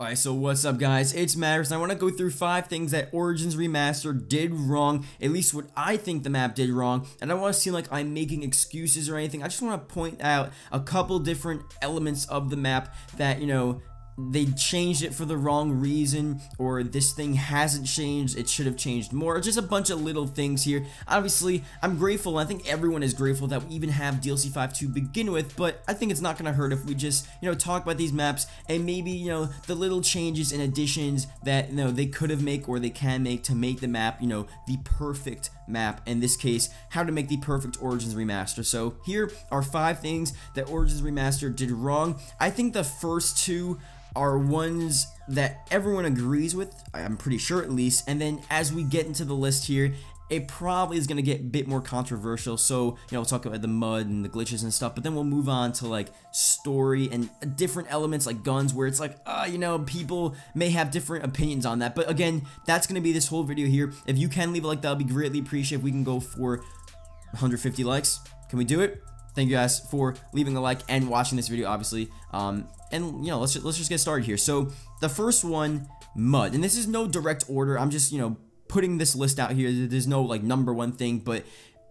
Alright, so what's up guys, it's Matters, and I want to go through 5 things that Origins Remastered did wrong, at least what I think the map did wrong, and I don't want to seem like I'm making excuses or anything. I just want to point out a couple different elements of the map that, they changed it for the wrong reason, or this thing hasn't changed, it should have changed more. Just a bunch of little things here. Obviously, I'm grateful, I think everyone is grateful that we even have DLC 5 to begin with, but I think it's not gonna hurt if we just, talk about these maps and maybe, the little changes and additions that, they could have made or they can make to make the map, the perfect map. In this case, how to make the perfect Origins Remaster. So here are 5 things that Origins Remastered did wrong. I think the first 2 are ones that everyone agrees with, I'm pretty sure at least, and then as we get into the list here, it probably is going to get a bit more controversial. So, we'll talk about the mud and the glitches and stuff, but then we'll move on to like story and different elements like guns where it's like, people may have different opinions on that. But again, that's going to be this whole video here. If you can leave a like, that would be greatly appreciated. If we can go for 150 likes, can we do it? Thank you guys for leaving a like and watching this video, obviously. And let's just get started here. So the first one, mud, and this is no direct order. I'm just putting this list out here. There's no like number 1 thing, but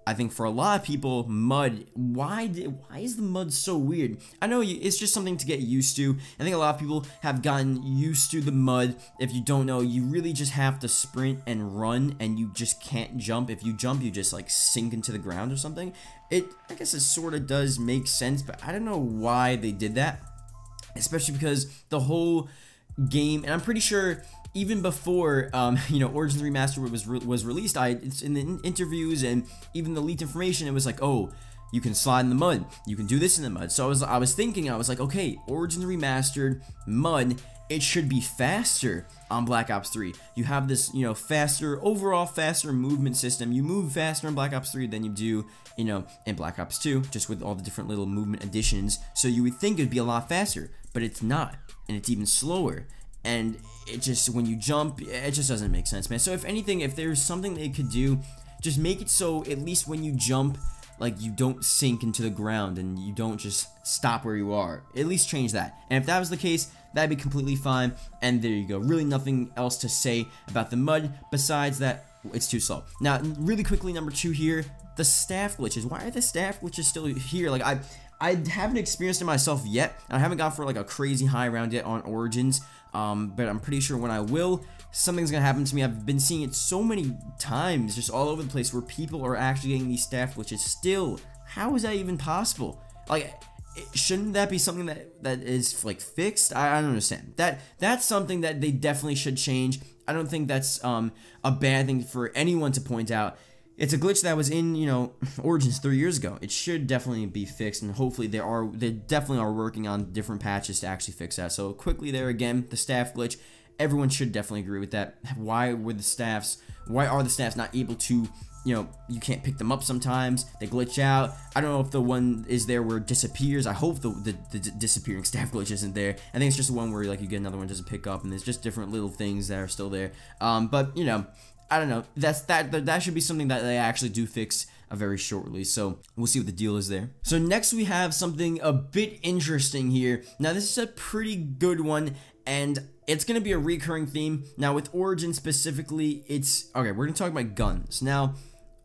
I think for a lot of people, mud. Why is the mud so weird? I know it's just something to get used to. I think a lot of people have gotten used to the mud. If you don't know, you really just have to sprint and run, and you just can't jump. If you jump, you just like sink into the ground or something. I guess it sort of does make sense, but I don't know why they did that. Especially because the whole game, and I'm pretty sure even before Origins Remastered was released, it's in the interviews and even the leaked information, it was like, oh, you can slide in the mud, you can do this in the mud. So I was thinking, okay, Origins Remastered mud, it should be faster on Black Ops 3. You have this, overall faster movement system. You move faster in Black Ops 3 than you do, in Black Ops 2, just with all the different little movement additions. So you would think it'd be a lot faster, but it's not, and it's even slower. And it just, when you jump, it just doesn't make sense, man. So if anything, if there's something they could do, just make it so at least when you jump, like, you don't sink into the ground and you don't just stop where you are. At least change that. And if that was the case, that'd be completely fine. And there you go. Really nothing else to say about the mud besides that it's too slow. Now, really quickly, number 2 here, the staff glitches. Why are the staff glitches still here? Like, I haven't experienced it myself yet. I haven't gone for like a crazy high round yet on Origins, but I'm pretty sure when I will, something's gonna happen to me. I've been seeing it so many times, just all over the place, where people are actually getting these staff glitches still. How is that even possible? Like, shouldn't that be something that is like fixed? I don't understand. That's something that they definitely should change. I don't think that's a bad thing for anyone to point out. It's a glitch that was in, Origins 3 years ago. It should definitely be fixed, and hopefully they definitely are working on different patches to actually fix that. So quickly there again, the staff glitch. Everyone should definitely agree with that. Why are the staffs not able to, you can't pick them up sometimes. They glitch out. I don't know if the one is there where it disappears. I hope the disappearing staff glitch isn't there. I think it's just the one where like you get another one, doesn't pick up, and there's just different little things that are still there. But I don't know. That should be something that they actually do fix very shortly. So we'll see what the deal is there. So next we have something a bit interesting here. Now this is a pretty good one, and it's gonna be a recurring theme. Now with Origins specifically, it's okay. We're gonna talk about guns now.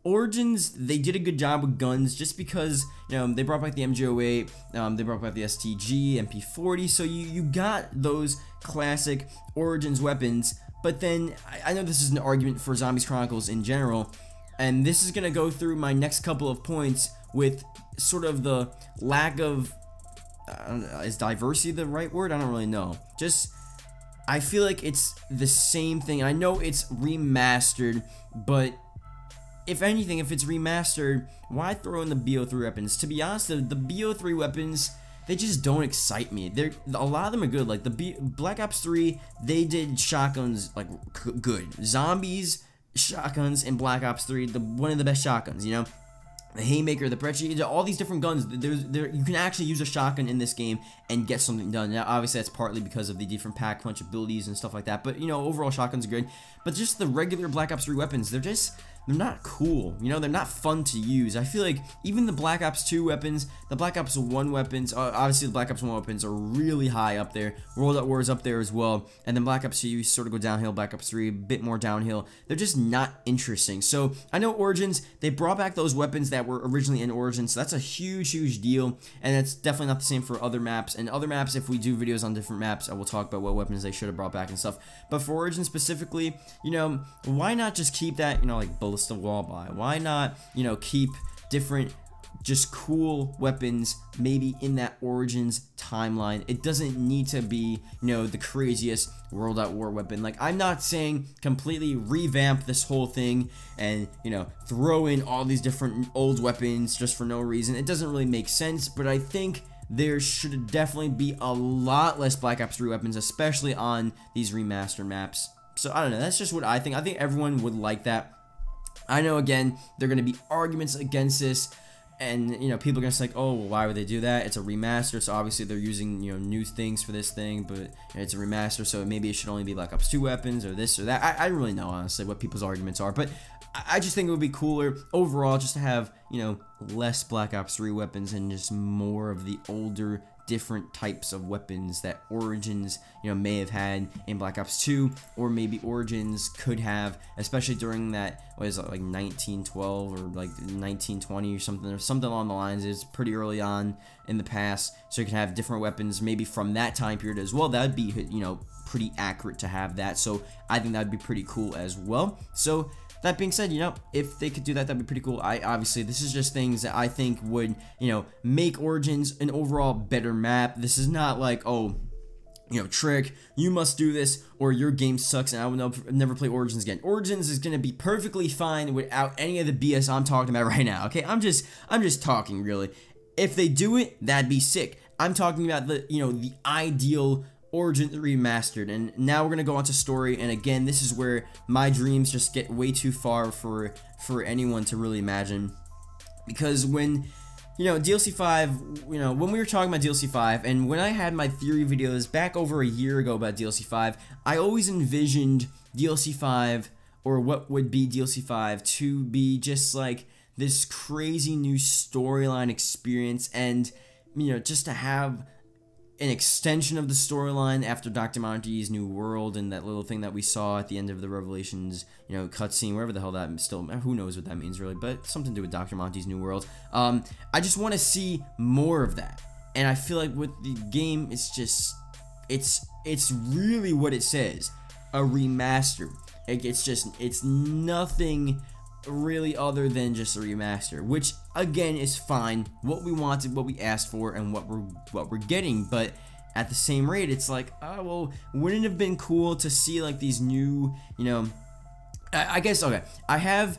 Origins, they did a good job with guns just because, they brought back the MG08, they brought back the STG, MP40, so you got those classic Origins weapons. But then, I know this is an argument for Zombies Chronicles in general, and this is going to go through my next couple of points with sort of the lack of, is diversity the right word? I don't really know. Just, I feel like it's the same thing. I know it's remastered, but if anything, if it's remastered, why throw in the BO3 weapons? To be honest, the BO3 weapons, they just don't excite me. A lot of them are good. Like the Black Ops 3, they did shotguns like good. Zombies shotguns in Black Ops 3, one of the best shotguns. The Haymaker, the Brecci, all these different guns. You can actually use a shotgun in this game and get something done. Now, obviously, that's partly because of the different pack-punch abilities and stuff like that. But overall, shotguns are good. But just the regular Black Ops 3 weapons, they're not cool, you know, they're not fun to use. I feel like even the Black Ops 2 weapons, the Black Ops 1 weapons, obviously the Black Ops 1 weapons are really high up there. World at War is up there as well, and then Black Ops 2 you sort of go downhill, Black Ops 3 a bit more downhill. They're just not interesting. So I know Origins, they brought back those weapons that were originally in Origins, so that's a huge deal, and it's definitely not the same for other maps. And other maps, if we do videos on different maps, I will talk about what weapons they should have brought back and stuff. But for Origins specifically, you know, why not just keep that, you know, like Ballista Walleye? Why not, you know, keep different just cool weapons maybe in that Origins timeline? It doesn't need to be, you know, the craziest World at War weapon. Like, I'm not saying completely revamp this whole thing and, you know, throw in all these different old weapons just for no reason. It doesn't really make sense, but I think there should definitely be a lot less Black Ops 3 weapons, especially on these remastered maps. So I don't know, that's just what I think. I think everyone would like that. I know, again, there are going to be arguments against this, and, you know, people are going to say, like, oh, well, why would they do that? It's a remaster, so obviously they're using, you know, new things for this thing, but it's a remaster, so maybe it should only be Black Ops 2 weapons or this or that. I don't really know, honestly, what people's arguments are, but I just think it would be cooler overall just to have, you know, less Black Ops 3 weapons and just more of the older, different types of weapons that Origins, you know, may have had in Black Ops 2, or maybe Origins could have, especially during that, what is it, like 1912 or like 1920 or something along the lines. It's pretty early on in the past, so you can have different weapons maybe from that time period as well. That would be, you know, pretty accurate to have that, so I think that would be pretty cool as well. So that being said, you know, if they could do that, that'd be pretty cool. Obviously, this is just things that I think would, you know, make Origins an overall better map. This is not like, oh, you know, Trick, you must do this or your game sucks and I will never play Origins again. Origins is gonna be perfectly fine without any of the BS I'm talking about right now. Okay, I'm just talking, really. If they do it, that'd be sick. I'm talking about the, you know, the ideal Origins Remastered. And now we're gonna go on to story, and again, this is where my dreams just get way too far for anyone to really imagine, because when, you know, DLC 5, you know, when we were talking about DLC 5, and when I had my theory videos back over a year ago about DLC 5, I always envisioned DLC 5, or what would be DLC 5, to be just like this crazy new storyline experience, and, you know, just to have an extension of the storyline after Dr. Monty's New World and that little thing that we saw at the end of the Revelations, you know, cutscene, wherever the hell that still, who knows what that means really, but something to do with Dr. Monty's New World. I just want to see more of that, and I feel like with the game, it's just, it's really what it says, a remaster. It's nothing really other than just a remaster, which again is fine, what we wanted, what we asked for, and what we're getting. But at the same rate, it's like, oh, well, wouldn't it have been cool to see like these new, you know, I guess, okay, I have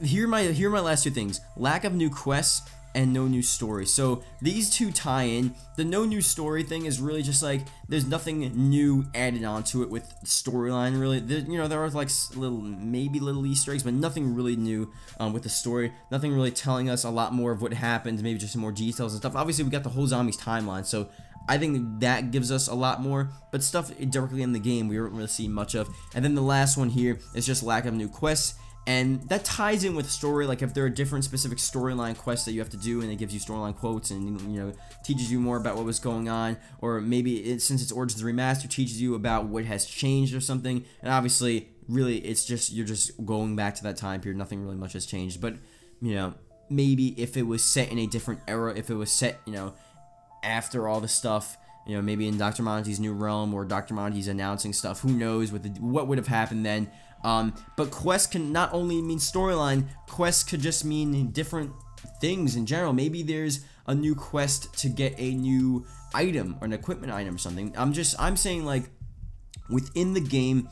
here are my last two things: lack of new quests and no new story. So these two tie in. The no new story thing is really just like, there's nothing new added onto it with storyline, really. You know, there are like maybe little Easter eggs, but nothing really new with the story. Nothing really telling us a lot more of what happened, maybe just some more details and stuff. Obviously, we got the whole zombies timeline, so I think that gives us a lot more, but stuff directly in the game we don't really see much of. And then the last one here is just lack of new quests. And that ties in with story. Like, if there are different specific storyline quests that you have to do, and it gives you storyline quotes and, you know, teaches you more about what was going on, or maybe since it's Origins Remastered, teaches you about what has changed or something. And obviously, really, it's just, you're just going back to that time period. Nothing really much has changed. But, you know, maybe if it was set in a different era, if it was set, you know, after all the stuff, you know, maybe in Dr. Monty's New Realm, or Dr. Monty's announcing stuff, who knows what would have happened then. But quests can not only mean storyline, quests could just mean different things in general. Maybe there's a new quest to get a new item or an equipment item or something. I'm saying, like, within the game,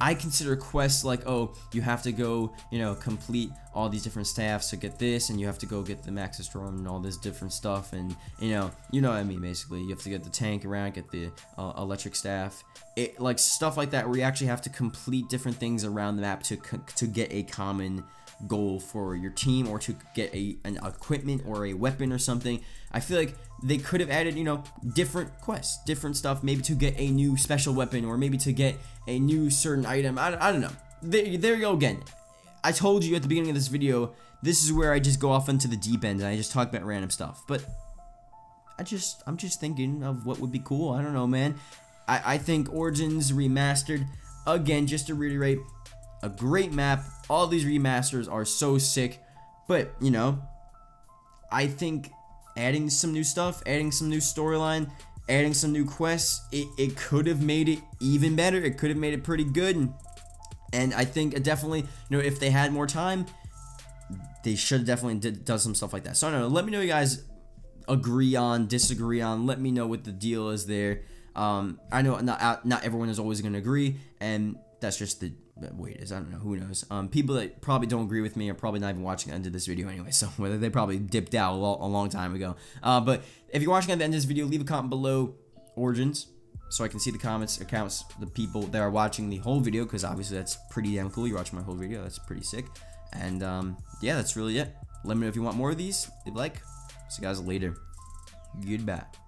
I consider quests like, oh, you have to go, you know, complete all these different staffs to get this, and you have to go get the Maxis drone and all this different stuff, and you know what I mean. Basically, you have to get the tank around, get the electric staff, like stuff like that, where you actually have to complete different things around the map to get a common goal for your team, or to get an equipment or a weapon or something. I feel like they could have added, you know, different quests, different stuff, maybe to get a new special weapon, or maybe to get a new certain item. I don't know. There you go again. I told you at the beginning of this video, this is where I just go off into the deep end and I just talk about random stuff. But I'm just thinking of what would be cool. I don't know, man. I think Origins Remastered, again, just to reiterate, a great map. All these remasters are so sick. But, you know, I think adding some new stuff, adding some new storyline, adding some new quests, it could have made it even better. It could have made it pretty good. And I think it definitely, you know, if they had more time, they should have definitely done some stuff like that. So I don't know. Let me know what you guys agree on, disagree on. Let me know what the deal is there. I know not everyone is always going to agree, and that's just the way it is. I don't know. Who knows? People that probably don't agree with me are probably not even watching the end of this video anyway. So whether they probably dipped out a long time ago. But if you're watching at the end of this video, leave a comment below Origins, so I can see the accounts, the people that are watching the whole video, because obviously that's pretty damn cool. You're watching my whole video. That's pretty sick. And yeah, that's really it. Let me know if you want more of these. Leave a like. See you guys later. Goodbye.